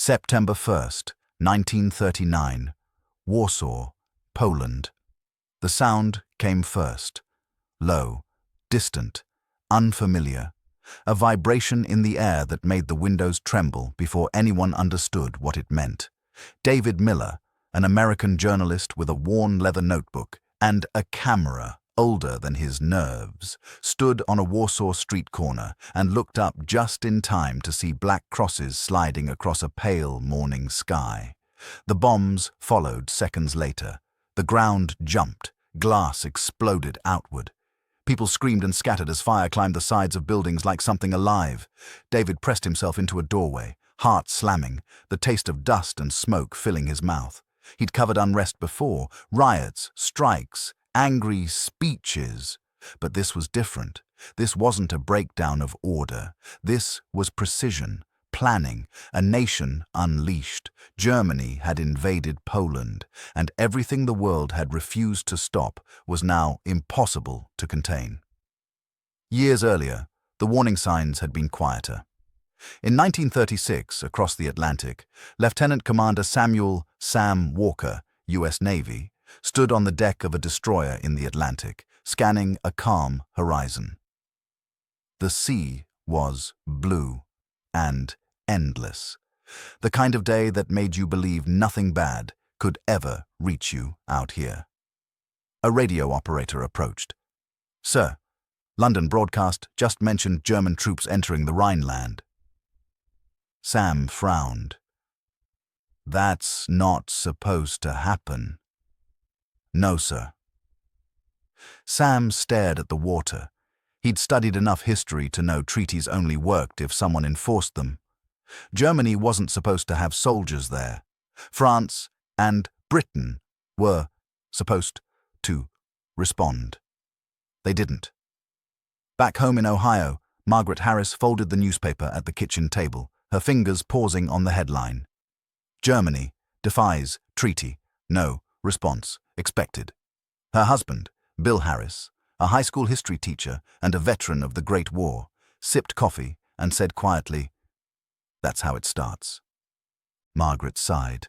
September 1st, 1939, Warsaw, Poland. The sound came first. Low, distant, unfamiliar. A vibration in the air that made the windows tremble before anyone understood what it meant. David Miller, an American journalist with a worn leather notebook and a camera older than his nerves, stood on a Warsaw street corner and looked up just in time to see black crosses sliding across a pale morning sky. The bombs followed seconds later. The ground jumped. Glass exploded outward. People screamed and scattered as fire climbed the sides of buildings like something alive. David pressed himself into a doorway, heart slamming, the taste of dust and smoke filling his mouth. He'd covered unrest before, riots, strikes, angry speeches. But this was different. This wasn't a breakdown of order. This was precision, planning, a nation unleashed. Germany had invaded Poland, and everything the world had refused to stop was now impossible to contain. Years earlier, the warning signs had been quieter. In 1936, across the Atlantic, Lieutenant Commander Samuel "Sam" Walker, U.S. Navy, stood on the deck of a destroyer in the Atlantic, scanning a calm horizon. The sea was blue and endless, the kind of day that made you believe nothing bad could ever reach you out here. A radio operator approached. "Sir, London broadcast just mentioned German troops entering the Rhineland." Sam frowned. "That's not supposed to happen." "No, sir." Sam stared at the water. He'd studied enough history to know treaties only worked if someone enforced them. Germany wasn't supposed to have soldiers there. France and Britain were supposed to respond. They didn't. Back home in Ohio, Margaret Harris folded the newspaper at the kitchen table, her fingers pausing on the headline. "Germany defies treaty. No response expected." Her husband, Bill Harris, a high school history teacher and a veteran of the Great War, sipped coffee and said quietly, "That's how it starts." Margaret sighed.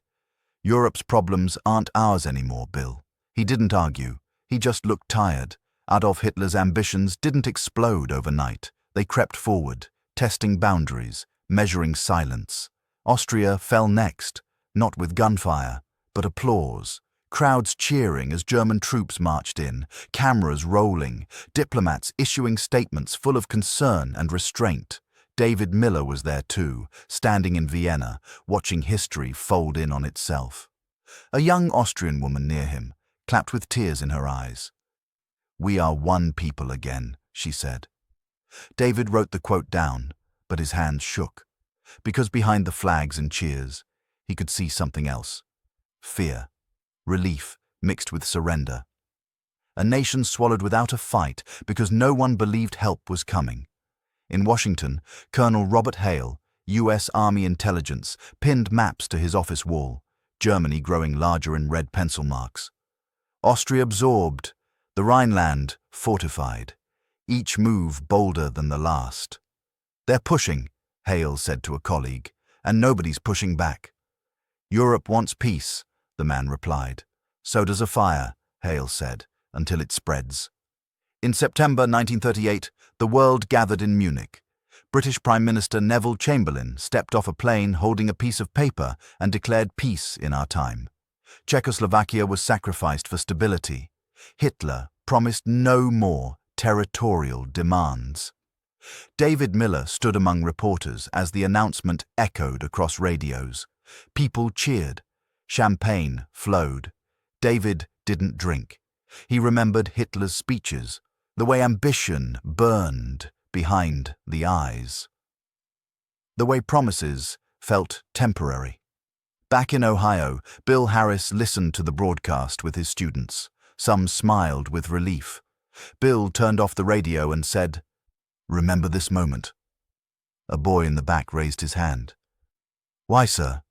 "Europe's problems aren't ours anymore, Bill." He didn't argue. He just looked tired. Adolf Hitler's ambitions didn't explode overnight. They crept forward, testing boundaries, measuring silence. Austria fell next, not with gunfire, but applause. Crowds cheering as German troops marched in, cameras rolling, diplomats issuing statements full of concern and restraint. David Miller was there too, standing in Vienna, watching history fold in on itself. A young Austrian woman near him clapped with tears in her eyes. "We are one people again," she said. David wrote the quote down, but his hands shook, because behind the flags and cheers, he could see something else. Fear, relief mixed with surrender. A nation swallowed without a fight because no one believed help was coming. In Washington, Colonel Robert Hale, U.S. Army intelligence, pinned maps to his office wall, Germany growing larger in red pencil marks. Austria absorbed, the Rhineland fortified, each move bolder than the last. "They're pushing," Hale said to a colleague, "and nobody's pushing back." "Europe wants peace," the man replied. "So does a fire," Hale said, "until it spreads." In September 1938, the world gathered in Munich. British Prime Minister Neville Chamberlain stepped off a plane holding a piece of paper and declared peace in our time. Czechoslovakia was sacrificed for stability. Hitler promised no more territorial demands. David Miller stood among reporters as the announcement echoed across radios. People cheered. Champagne flowed. David didn't drink. He remembered Hitler's speeches, the way ambition burned behind the eyes, the way promises felt temporary. Back in Ohio, Bill Harris listened to the broadcast with his students. Some smiled with relief. Bill turned off the radio and said, "Remember this moment." A boy in the back raised his hand. "Why, sir?"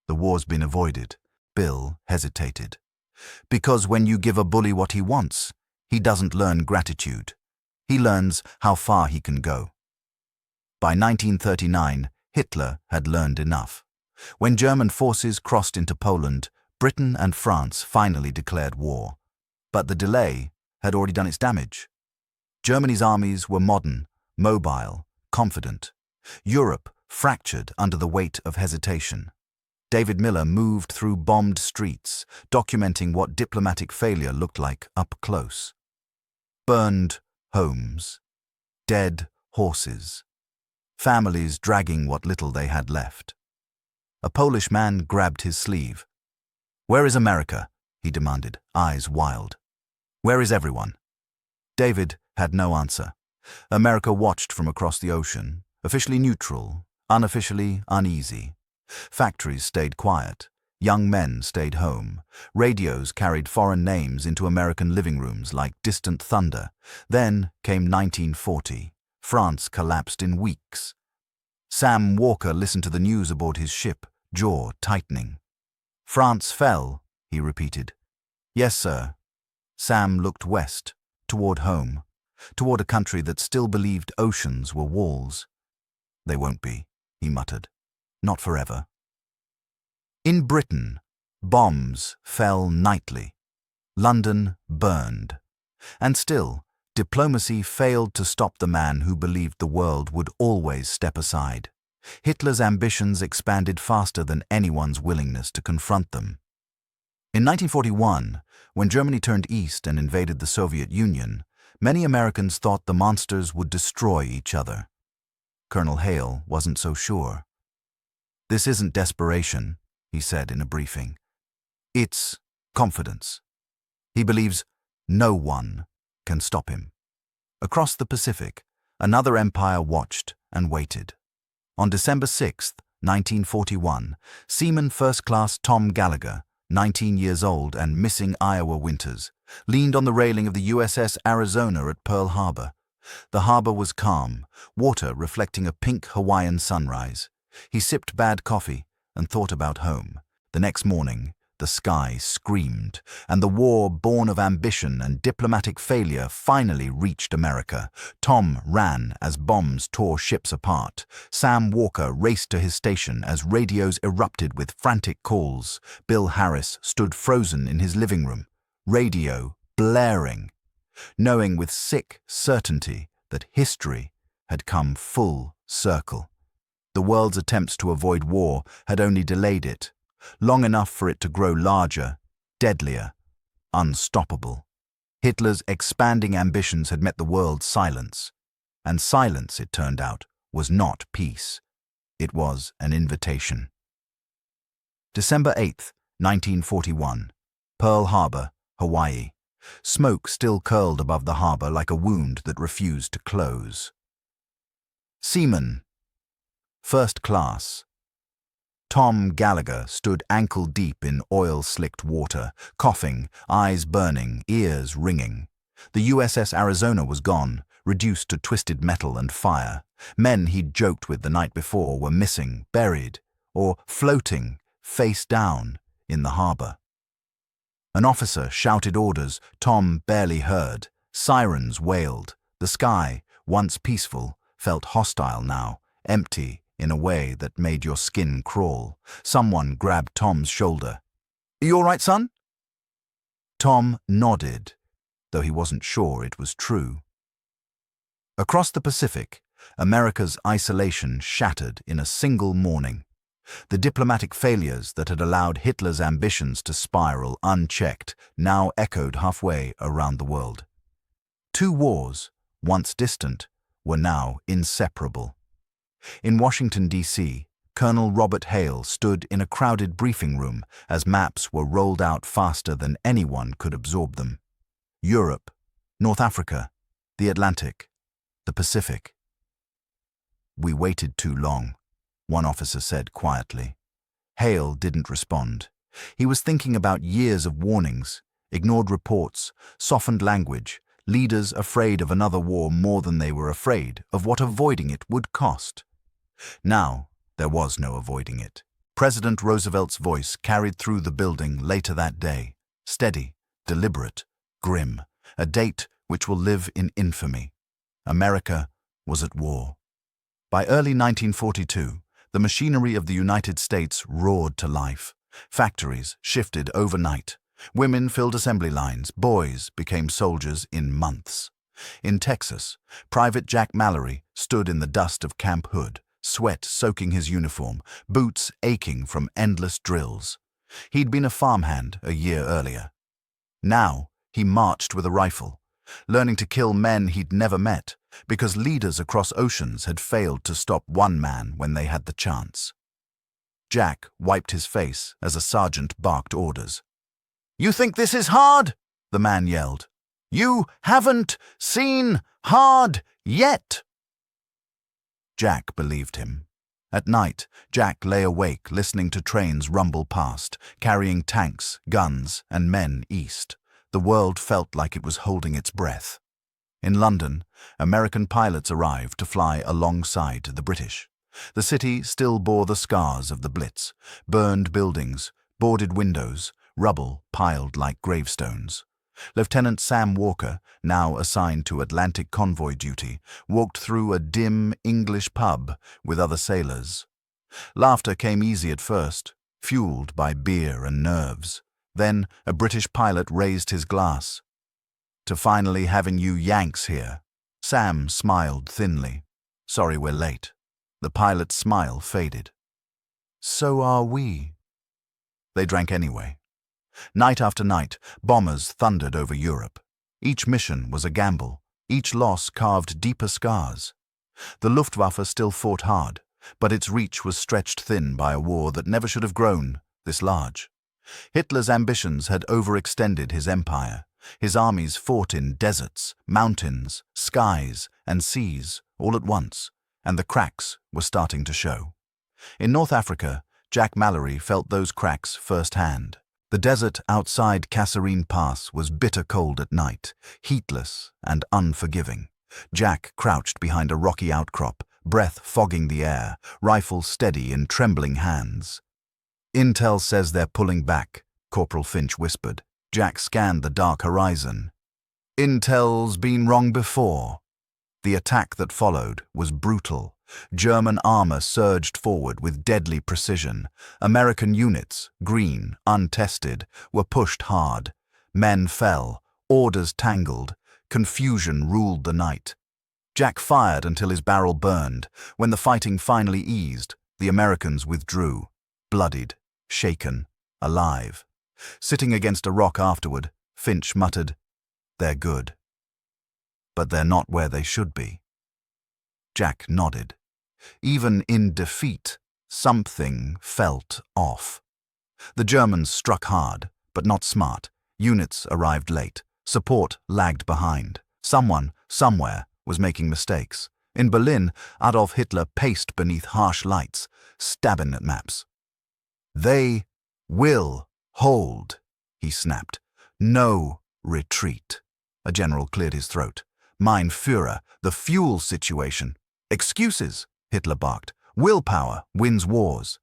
"The war's been avoided." Bill hesitated. "Because when you give a bully what he wants, he doesn't learn gratitude. He learns how far he can go." By 1939, Hitler had learned enough. When German forces crossed into Poland, Britain and France finally declared war. But the delay had already done its damage. Germany's armies were modern, mobile, confident. Europe fractured under the weight of hesitation. David Miller moved through bombed streets, documenting what diplomatic failure looked like up close. Burned homes, dead horses, families dragging what little they had left. A Polish man grabbed his sleeve. "Where is America?" he demanded, eyes wild. "Where is everyone?" David had no answer. America watched from across the ocean, officially neutral, unofficially uneasy. Factories stayed quiet. Young men stayed home. Radios carried foreign names into American living rooms like distant thunder. Then came 1940. France collapsed in weeks. Sam Walker listened to the news aboard his ship, jaw tightening. "France fell," he repeated. "Yes, sir." Sam looked west, toward home, toward a country that still believed oceans were walls. "They won't be," he muttered. "Not forever." In Britain, bombs fell nightly. London burned. And still, diplomacy failed to stop the man who believed the world would always step aside. Hitler's ambitions expanded faster than anyone's willingness to confront them. In 1941, when Germany turned east and invaded the Soviet Union, many Americans thought the monsters would destroy each other. Colonel Hale wasn't so sure. "This isn't desperation," he said in a briefing. "It's confidence." He believes no one can stop him. Across the Pacific, another empire watched and waited. On December 6, 1941, Seaman First Class Tom Gallagher, 19 years old and missing Iowa winters, leaned on the railing of the USS Arizona at Pearl Harbor. The harbor was calm, water reflecting a pink Hawaiian sunrise. He sipped bad coffee and thought about home. The next morning, the sky screamed, and the war born of ambition and diplomatic failure finally reached America. Tom ran as bombs tore ships apart. Sam Walker raced to his station as radios erupted with frantic calls. Bill Harris stood frozen in his living room, radio blaring, knowing with sick certainty that history had come full circle. The world's attempts to avoid war had only delayed it, long enough for it to grow larger, deadlier, unstoppable. Hitler's expanding ambitions had met the world's silence. And silence, it turned out, was not peace. It was an invitation. December 8, 1941. Pearl Harbor, Hawaii. Smoke still curled above the harbor like a wound that refused to close. Seaman. First class. Tom Gallagher stood ankle-deep in oil-slicked water, coughing, eyes burning, ears ringing. The USS Arizona was gone, reduced to twisted metal and fire. Men he'd joked with the night before were missing, buried, or floating, face down, in the harbor. An officer shouted orders Tom barely heard. Sirens wailed. The sky, once peaceful, felt hostile now, empty, in a way that made your skin crawl. Someone grabbed Tom's shoulder. "You all right, son?" Tom nodded, though he wasn't sure it was true. Across the Pacific, America's isolation shattered in a single morning. The diplomatic failures that had allowed Hitler's ambitions to spiral unchecked now echoed halfway around the world. Two wars, once distant, were now inseparable. In Washington, D.C., Colonel Robert Hale stood in a crowded briefing room as maps were rolled out faster than anyone could absorb them. Europe, North Africa, the Atlantic, the Pacific. "We waited too long," one officer said quietly. Hale didn't respond. He was thinking about years of warnings, ignored reports, softened language, leaders afraid of another war more than they were afraid of what avoiding it would cost. Now, there was no avoiding it. President Roosevelt's voice carried through the building later that day, steady, deliberate, grim, a date which will live in infamy. America was at war. By early 1942, The machinery of the United States roared to life. Factories shifted overnight. Women filled assembly lines. Boys became soldiers in months. In Texas, Private Jack Mallory stood in the dust of Camp Hood, sweat soaking his uniform, boots aching from endless drills. He'd been a farmhand a year earlier. Now, he marched with a rifle, learning to kill men he'd never met, because leaders across oceans had failed to stop one man when they had the chance. Jack wiped his face as a sergeant barked orders. "You think this is hard?" the man yelled. "You haven't seen hard yet." Jack believed him. At night, Jack lay awake listening to trains rumble past, carrying tanks, guns, and men east. The world felt like it was holding its breath. In London, American pilots arrived to fly alongside the British. The city still bore the scars of the Blitz: burned buildings, boarded windows, rubble piled like gravestones. Lieutenant Sam Walker, now assigned to Atlantic convoy duty, walked through a dim English pub with other sailors. Laughter came easy at first, fueled by beer and nerves. Then a British pilot raised his glass. "To finally having you Yanks here." Sam smiled thinly. "Sorry we're late." The pilot's smile faded. "So are we." They drank anyway. Night after night, bombers thundered over Europe. Each mission was a gamble. Each loss carved deeper scars. The Luftwaffe still fought hard, but its reach was stretched thin by a war that never should have grown this large. Hitler's ambitions had overextended his empire. His armies fought in deserts, mountains, skies, and seas all at once, and the cracks were starting to show. In North Africa, Jack Mallory felt those cracks firsthand. The desert outside Kasserine Pass was bitter cold at night, heatless and unforgiving. Jack crouched behind a rocky outcrop, breath fogging the air, rifle steady in trembling hands. "Intel says they're pulling back," Corporal Finch whispered. Jack scanned the dark horizon. "Intel's been wrong before." The attack that followed was brutal. German armor surged forward with deadly precision. American units, green, untested, were pushed hard. Men fell, orders tangled, confusion ruled the night. Jack fired until his barrel burned. When the fighting finally eased, the Americans withdrew, bloodied, shaken, alive. Sitting against a rock afterward, Finch muttered, "They're good. But they're not where they should be." Jack nodded. Even in defeat, something felt off. The Germans struck hard, but not smart. Units arrived late. Support lagged behind. Someone, somewhere, was making mistakes. In Berlin, Adolf Hitler paced beneath harsh lights, stabbing at maps. "They will hold," he snapped. "No retreat." A general cleared his throat. "Mein Führer, the fuel situation." "Excuses," Hitler barked. "Willpower wins wars."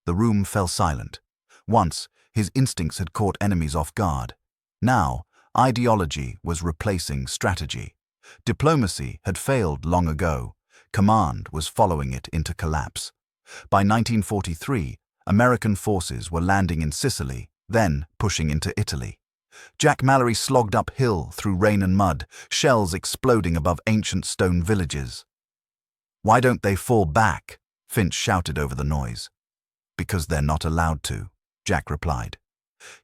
The room fell silent. Once, his instincts had caught enemies off guard. Now, ideology was replacing strategy. Diplomacy had failed long ago. Command was following it into collapse. By 1943, American forces were landing in Sicily, then pushing into Italy. Jack Mallory slogged uphill through rain and mud, shells exploding above ancient stone villages. "Why don't they fall back?" Finch shouted over the noise. "Because they're not allowed to," Jack replied.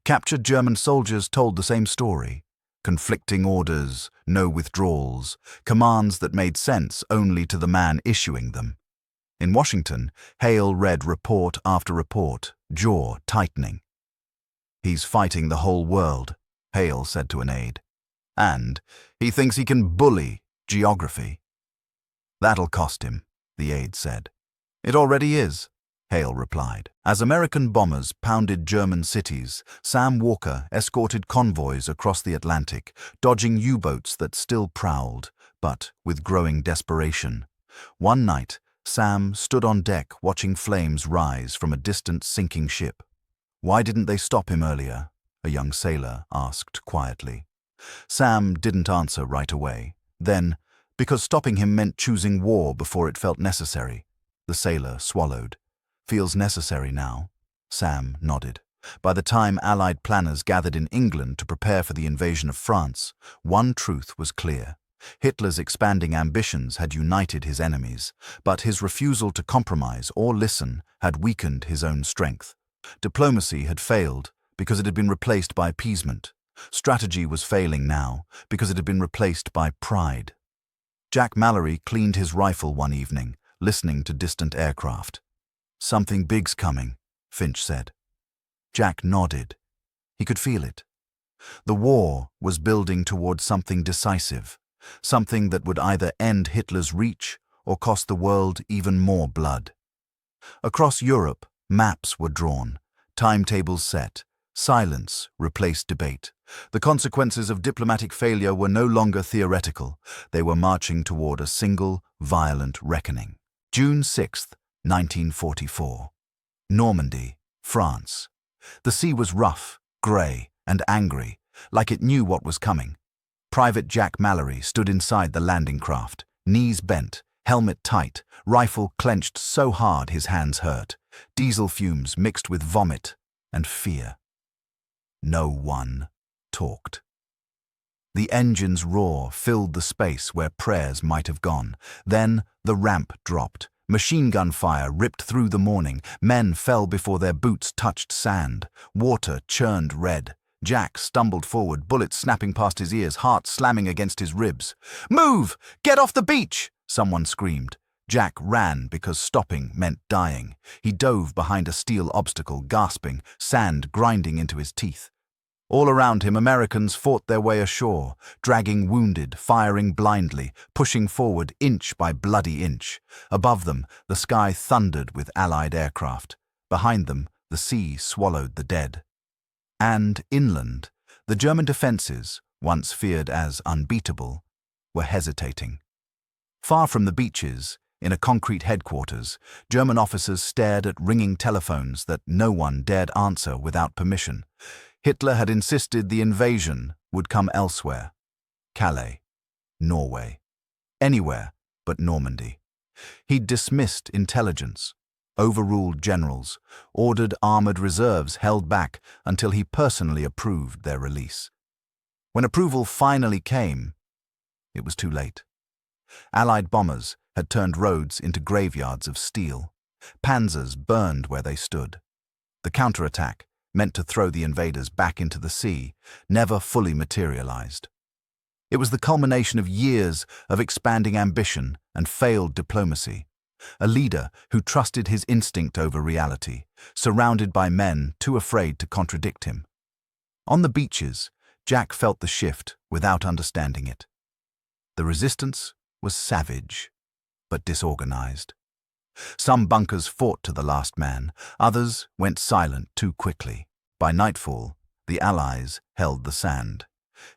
Captured German soldiers told the same story. Conflicting orders, no withdrawals, commands that made sense only to the man issuing them. In Washington, Hale read report after report, jaw tightening. "He's fighting the whole world," Hale said to an aide. "And he thinks he can bully geography." "That'll cost him," the aide said. "It already is," Hale replied. As American bombers pounded German cities, Sam Walker escorted convoys across the Atlantic, dodging U-boats that still prowled, but with growing desperation. One night, Sam stood on deck watching flames rise from a distant sinking ship. "Why didn't they stop him earlier?" a young sailor asked quietly. Sam didn't answer right away. Then, because stopping him meant choosing war before it felt necessary, the sailor swallowed. Feels necessary now. Sam nodded. By the time Allied planners gathered in England to prepare for the invasion of France, one truth was clear. Hitler's expanding ambitions had united his enemies, but his refusal to compromise or listen had weakened his own strength. Diplomacy had failed because it had been replaced by appeasement. Strategy was failing now because it had been replaced by pride. Jack Mallory cleaned his rifle one evening, listening to distant aircraft. "Something big's coming," Finch said. Jack nodded. He could feel it. The war was building towards something decisive, something that would either end Hitler's reach or cost the world even more blood. Across Europe, maps were drawn, timetables set, silence replaced debate. The consequences of diplomatic failure were no longer theoretical. They were marching toward a single, violent reckoning. June 6, 1944. Normandy, France. The sea was rough, grey, and angry, like it knew what was coming. Private Jack Mallory stood inside the landing craft, knees bent, helmet tight, rifle clenched so hard his hands hurt, diesel fumes mixed with vomit and fear. No one talked. The engine's roar filled the space where prayers might have gone. Then the ramp dropped. Machine gun fire ripped through the morning. Men fell before their boots touched sand. Water churned red. Jack stumbled forward, bullets snapping past his ears, heart slamming against his ribs. "Move! Get off the beach!" someone screamed. Jack ran because stopping meant dying. He dove behind a steel obstacle, gasping, sand grinding into his teeth. All around him, Americans fought their way ashore, dragging wounded, firing blindly, pushing forward inch by bloody inch. Above them, the sky thundered with Allied aircraft. Behind them, the sea swallowed the dead. And inland, the German defenses, once feared as unbeatable, were hesitating. Far from the beaches, in a concrete headquarters, German officers stared at ringing telephones that no one dared answer without permission. Hitler had insisted the invasion would come elsewhere. Calais, Norway, anywhere but Normandy. He'd dismissed intelligence, overruled generals, ordered armored reserves held back until he personally approved their release. When approval finally came, it was too late. Allied bombers had turned roads into graveyards of steel. Panzers burned where they stood. The counterattack, meant to throw the invaders back into the sea, never fully materialized. It was the culmination of years of expanding ambition and failed diplomacy. A leader who trusted his instinct over reality, surrounded by men too afraid to contradict him. On the beaches, Jack felt the shift without understanding it. The resistance was savage, but disorganized. Some bunkers fought to the last man, others went silent too quickly. By nightfall, the Allies held the sand.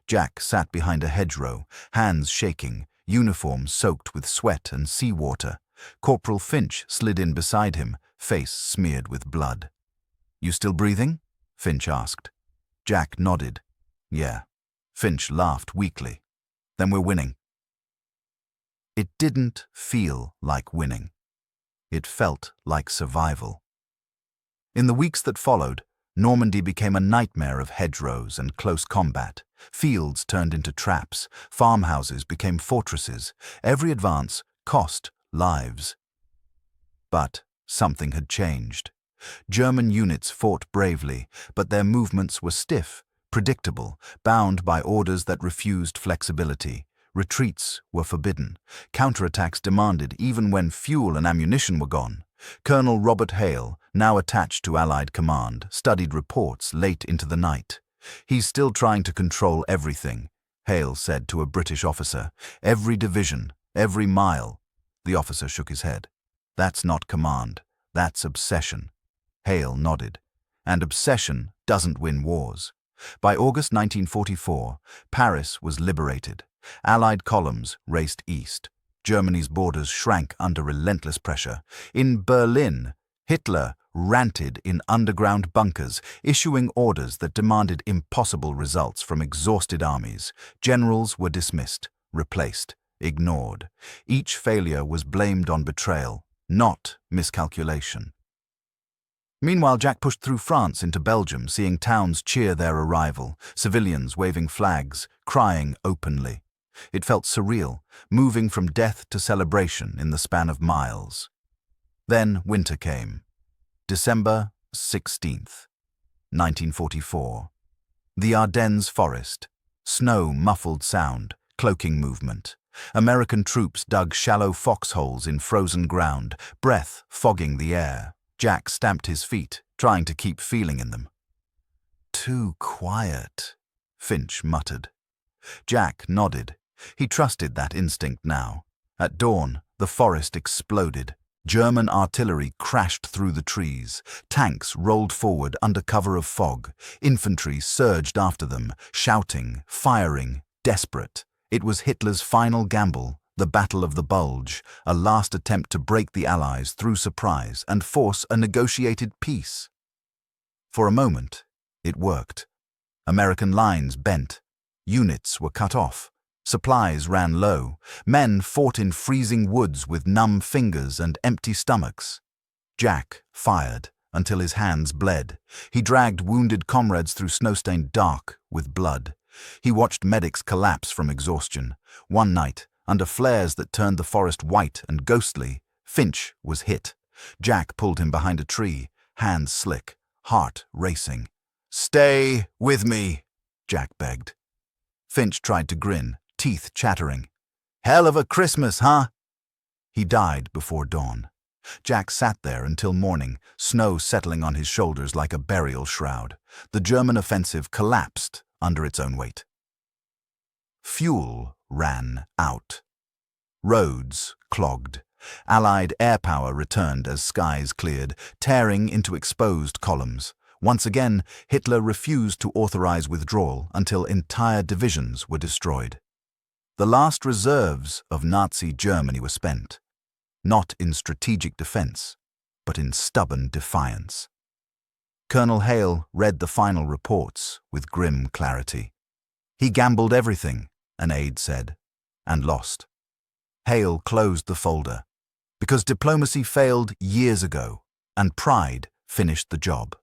Jack sat behind a hedgerow, hands shaking, uniform soaked with sweat and seawater. Corporal Finch slid in beside him, face smeared with blood. "You still breathing?" Finch asked. Jack nodded. "Yeah." Finch laughed weakly. "Then we're winning." It didn't feel like winning. It felt like survival. In the weeks that followed, Normandy became a nightmare of hedgerows and close combat. Fields turned into traps, farmhouses became fortresses. Every advance cost lives. But something had changed. German units fought bravely, but their movements were stiff, predictable, bound by orders that refused flexibility. Retreats were forbidden. Counterattacks demanded even when fuel and ammunition were gone. Colonel Robert Hale, now attached to Allied command, studied reports late into the night. "He's still trying to control everything," Hale said to a British officer. "Every division, every mile." The officer shook his head. "That's not command. That's obsession." Hale nodded. "And obsession doesn't win wars." By August 1944, Paris was liberated. Allied columns raced east. Germany's borders shrank under relentless pressure. In Berlin, Hitler ranted in underground bunkers, issuing orders that demanded impossible results from exhausted armies. Generals were dismissed, replaced, ignored. Each failure was blamed on betrayal, not miscalculation. Meanwhile, Jack pushed through France into Belgium, seeing towns cheer their arrival, civilians waving flags, crying openly. It felt surreal, moving from death to celebration in the span of miles. Then winter came. December 16th, 1944. The Ardennes forest. Snow muffled sound, cloaking movement. American troops dug shallow foxholes in frozen ground, breath fogging the air. Jack stamped his feet, trying to keep feeling in them. "Too quiet," Finch muttered. Jack nodded. He trusted that instinct now. At dawn, the forest exploded. German artillery crashed through the trees. Tanks rolled forward under cover of fog. Infantry surged after them, shouting, firing, desperate. It was Hitler's final gamble, the Battle of the Bulge, a last attempt to break the Allies through surprise and force a negotiated peace. For a moment, it worked. American lines bent. Units were cut off. Supplies ran low. Men fought in freezing woods with numb fingers and empty stomachs. Jack fired until his hands bled. He dragged wounded comrades through snow-stained dark with blood. He watched medics collapse from exhaustion. One night, under flares that turned the forest white and ghostly, Finch was hit. Jack pulled him behind a tree, hands slick, heart racing. "Stay with me," Jack begged. Finch tried to grin, teeth chattering. "Hell of a Christmas, huh?" He died before dawn. Jack sat there until morning, snow settling on his shoulders like a burial shroud. The German offensive collapsed under its own weight. Fuel ran out. Roads clogged. Allied air power returned as skies cleared, tearing into exposed columns. Once again, Hitler refused to authorize withdrawal until entire divisions were destroyed. The last reserves of Nazi Germany were spent, not in strategic defense, but in stubborn defiance. Colonel Hale read the final reports with grim clarity. "He gambled everything," an aide said, "and lost." Hale closed the folder, because diplomacy failed years ago, and pride finished the job.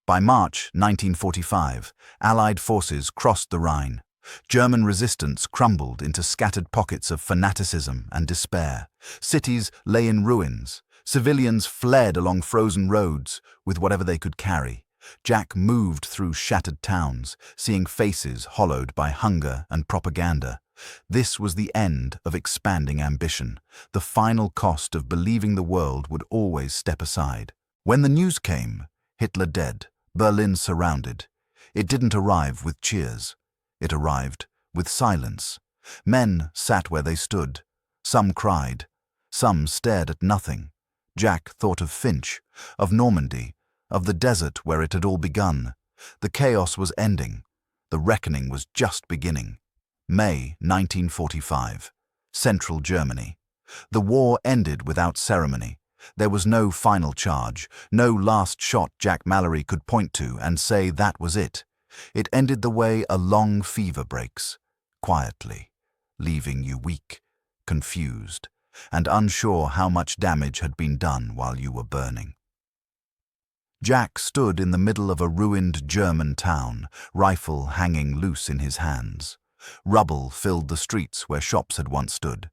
By March 1945, Allied forces crossed the Rhine. German resistance crumbled into scattered pockets of fanaticism and despair. Cities lay in ruins. Civilians fled along frozen roads with whatever they could carry. Jack moved through shattered towns, seeing faces hollowed by hunger and propaganda. This was the end of expanding ambition, the final cost of believing the world would always step aside. When the news came, Hitler dead, Berlin surrounded, it didn't arrive with cheers. It arrived with silence. Men sat where they stood. Some cried. Some stared at nothing. Jack thought of Finch, of Normandy, of the desert where it had all begun. The chaos was ending. The reckoning was just beginning. May 1945. Central Germany. The war ended without ceremony. There was no final charge, no last shot Jack Mallory could point to and say that was it. It ended the way a long fever breaks, quietly, leaving you weak, confused, and unsure how much damage had been done while you were burning. Jack stood in the middle of a ruined German town, rifle hanging loose in his hands. Rubble filled the streets where shops had once stood.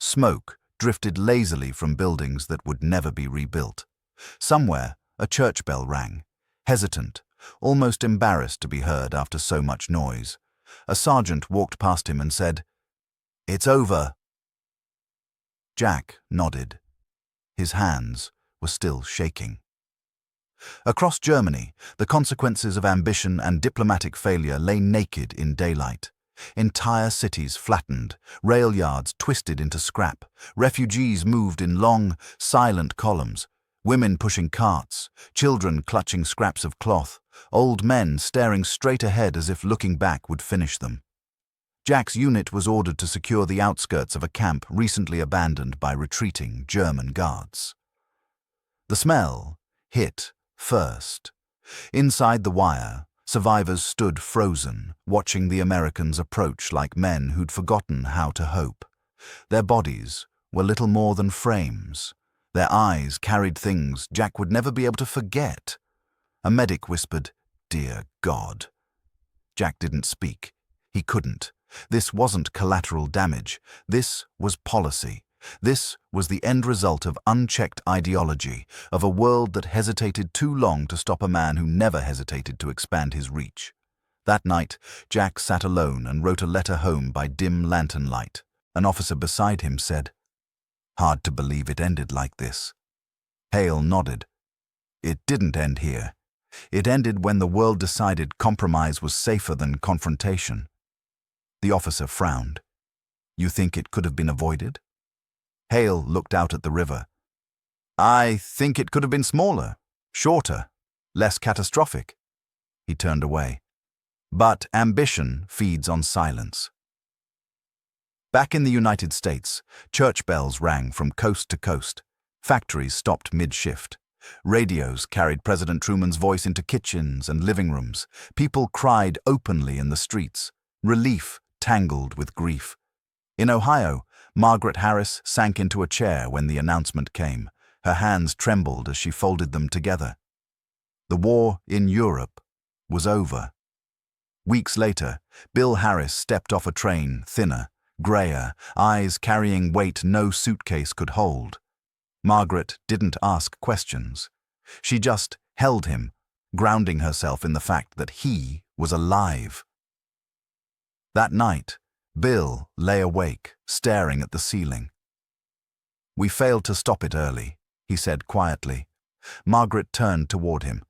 Smoke drifted lazily from buildings that would never be rebuilt. Somewhere, a church bell rang, hesitant, almost embarrassed to be heard after so much noise. A sergeant walked past him and said, "It's over." Jack nodded. His hands were still shaking. Across Germany, the consequences of ambition and diplomatic failure lay naked in daylight. Entire cities flattened, rail yards twisted into scrap, refugees moved in long, silent columns, women pushing carts, children clutching scraps of cloth, old men staring straight ahead as if looking back would finish them. Jack's unit was ordered to secure the outskirts of a camp recently abandoned by retreating German guards. The smell hit first. Inside the wire, survivors stood frozen, watching the Americans approach like men who'd forgotten how to hope. Their bodies were little more than frames, Their eyes carried things Jack would never be able to forget. A medic whispered, "Dear God." Jack didn't speak. He couldn't. This wasn't collateral damage. This was policy. This was the end result of unchecked ideology, of a world that hesitated too long to stop a man who never hesitated to expand his reach. That night, Jack sat alone and wrote a letter home by dim lantern light. An officer beside him said, "Hard to believe it ended like this." Hale nodded. It didn't end here. It ended when the world decided compromise was safer than confrontation. The officer frowned. "You think it could have been avoided?" Hale looked out at the river. "I think it could have been smaller, shorter, less catastrophic." He turned away. But ambition feeds on silence. Back in the United States, church bells rang from coast to coast. Factories stopped mid-shift. Radios carried President Truman's voice into kitchens and living rooms. People cried openly in the streets. Relief tangled with grief. In Ohio, Margaret Harris sank into a chair when the announcement came. Her hands trembled as she folded them together. The war in Europe was over. Weeks later, Bill Harris stepped off a train, thinner, grayer, eyes carrying weight no suitcase could hold. Margaret didn't ask questions. She just held him, grounding herself in the fact that he was alive. That night, Bill lay awake, staring at the ceiling. "We failed to stop it early," he said quietly. Margaret turned toward him.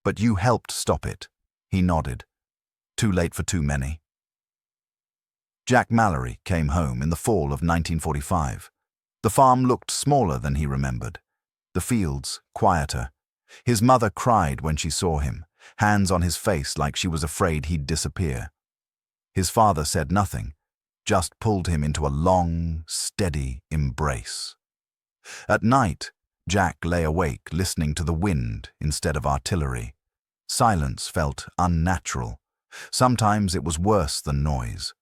"But you helped stop it." He nodded. "Too late for too many." Jack Mallory came home in the fall of 1945. The farm looked smaller than he remembered. The fields quieter. His mother cried when she saw him, hands on his face like she was afraid he'd disappear. His father said nothing, just pulled him into a long, steady embrace. At night, Jack lay awake listening to the wind instead of artillery. Silence felt unnatural. Sometimes it was worse than noise.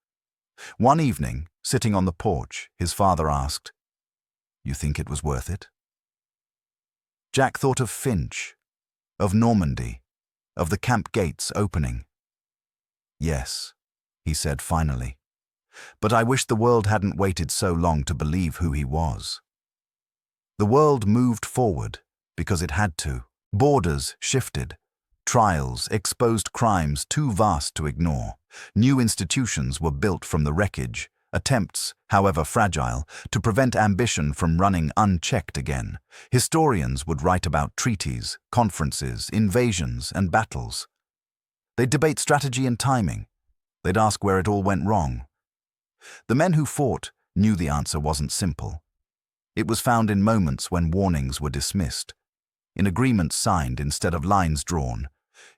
One evening, sitting on the porch, his father asked, "You think it was worth it?" Jack thought of Finch, of Normandy, of the camp gates opening. "Yes," he said finally. "But I wish the world hadn't waited so long to believe who he was." The world moved forward because it had to. Borders shifted. Trials exposed crimes too vast to ignore. New institutions were built from the wreckage, attempts, however fragile, to prevent ambition from running unchecked again. Historians would write about treaties, conferences, invasions, and battles. They'd debate strategy and timing. They'd ask where it all went wrong. The men who fought knew the answer wasn't simple. It was found in moments when warnings were dismissed, in agreements signed instead of lines drawn,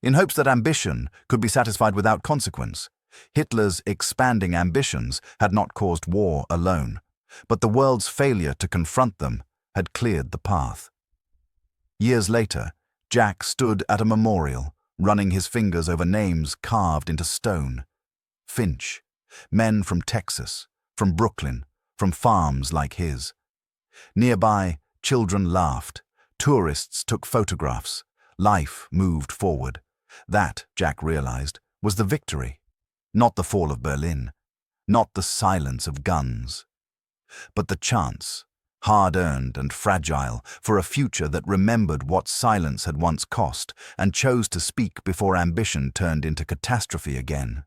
in hopes that ambition could be satisfied without consequence. Hitler's expanding ambitions had not caused war alone, but the world's failure to confront them had cleared the path. Years later, Jack stood at a memorial, running his fingers over names carved into stone. Finch, men from Texas, from Brooklyn, from farms like his. Nearby, children laughed. Tourists took photographs. Life moved forward. That, Jack realized, was the victory. Not the fall of Berlin. Not the silence of guns. But the chance, hard-earned and fragile, for a future that remembered what silence had once cost and chose to speak before ambition turned into catastrophe again.